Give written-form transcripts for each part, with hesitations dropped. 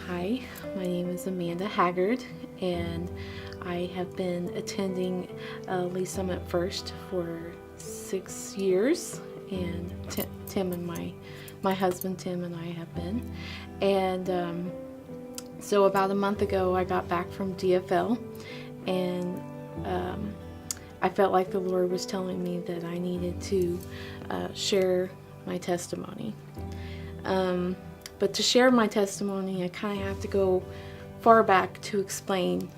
Hi, my name is Amanda Haggard, and I have been attending Lee Summit First for 6 years, and Tim and my husband Tim and I have been. And so about a month ago, I got back from DFL, and I felt like the Lord was telling me that I needed to share my testimony. But to share my testimony, I kind of have to go far back to explain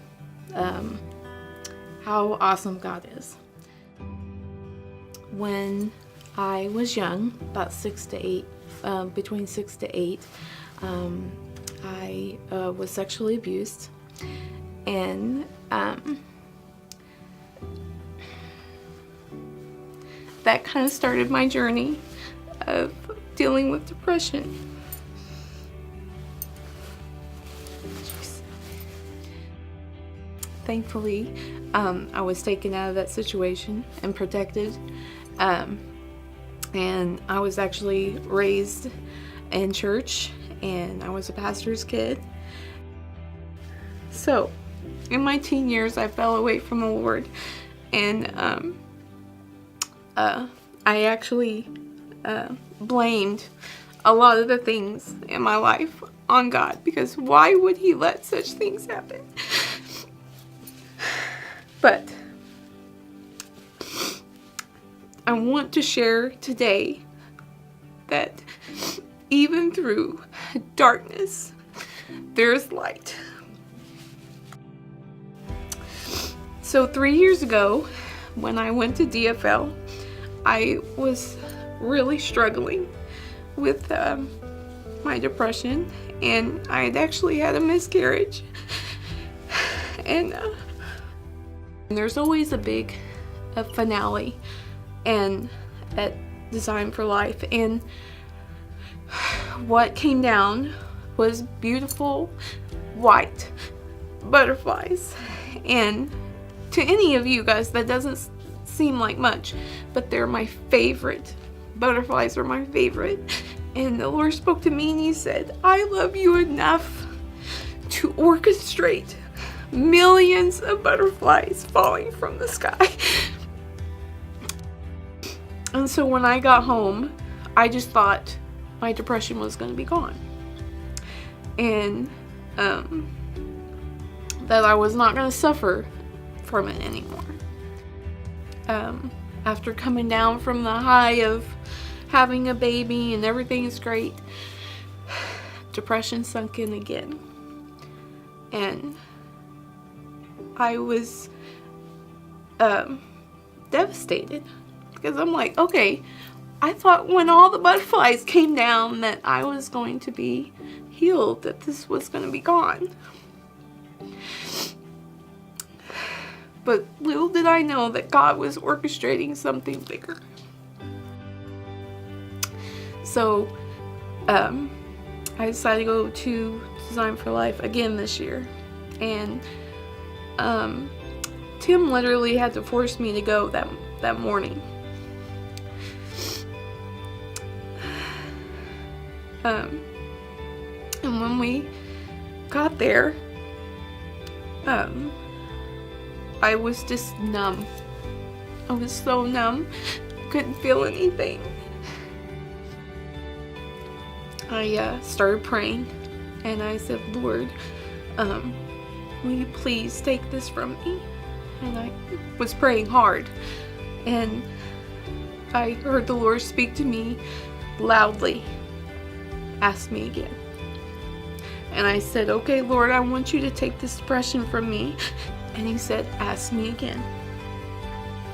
how awesome God is. When I was young, about 6 to 8, between 6 to 8, I was sexually abused, and that kind of started my journey of dealing with depression. Thankfully, I was taken out of that situation and protected, and I was actually raised in church, and I was a pastor's kid. So, in my teen years, I fell away from the Lord, and I actually blamed a lot of the things in my life on God, because why would He let such things happen? But I want to share today that even through darkness, there is light. So 3 years ago, when I went to DFL, I was really struggling with my depression, and I had actually had a miscarriage. And there's always a big finale and at Design for Life, and what came down was beautiful white butterflies. And to any of you guys, that doesn't seem like much, but they're my favorite. Butterflies are my favorite. And the Lord spoke to me and He said, I love you enough to orchestrate millions of butterflies falling from the sky. And so when I got home, I just thought my depression was going to be gone, and that I was not going to suffer from it anymore. After coming down from the high of having a baby and everything is great, depression sunk in again, and I was devastated, because I'm like, okay, I thought when all the butterflies came down that I was going to be healed, that this was going to be gone. But little did I know that God was orchestrating something bigger. So I decided to go to Design for Life again this year, and Tim literally had to force me to go that morning. And when we got there, I was just numb. I was so numb, couldn't feel anything. I started praying, and I said, Lord, will you please take this from me? And I was praying hard, and I heard the Lord speak to me loudly, ask me again. And I said, okay, Lord, I want you to take this depression from me. And He said, ask me again.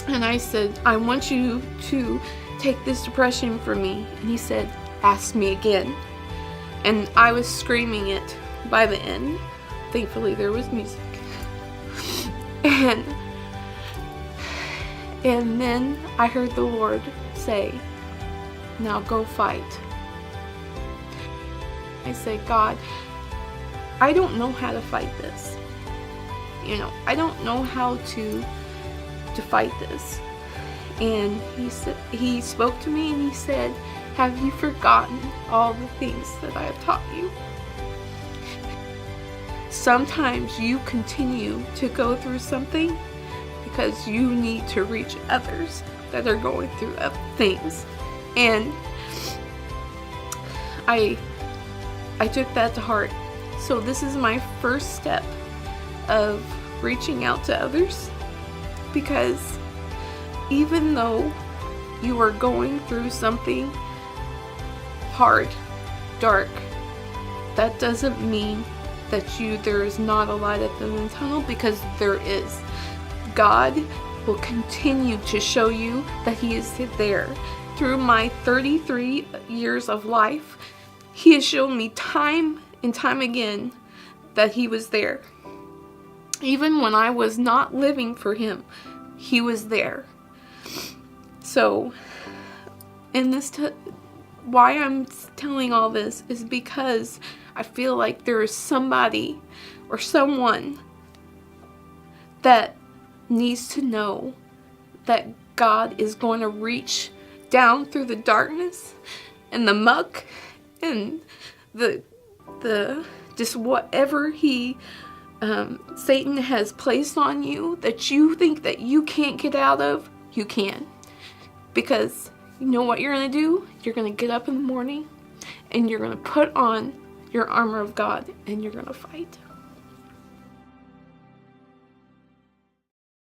And I said, I want you to take this depression from me. And He said, ask me again. And I was screaming it by the end. Thankfully, there was music. And then I heard the Lord say, now go fight. I said, God, I don't know how to fight this. I don't know how to fight this. And He spoke to me and He said, have you forgotten all the things that I have taught you? sometimes you continue to go through something because you need to reach others that are going through things. And I took that to heart. So this is my first step of reaching out to others, because even though you are going through something hard, dark, that doesn't mean that there is not a light at the end of the tunnel, because there is. God will continue to show you that He is there. Through my 33 years of life, He has shown me time and time again that He was there. Even when I was not living for Him, He was there. So, why I'm telling all this is because I feel like there is somebody or someone that needs to know that God is going to reach down through the darkness and the muck and the just whatever Satan has placed on you that you think that you can't get out of. You can. Because you know what you're going to do? You're going to get up in the morning and you're going to put on your armor of God and you're going to fight.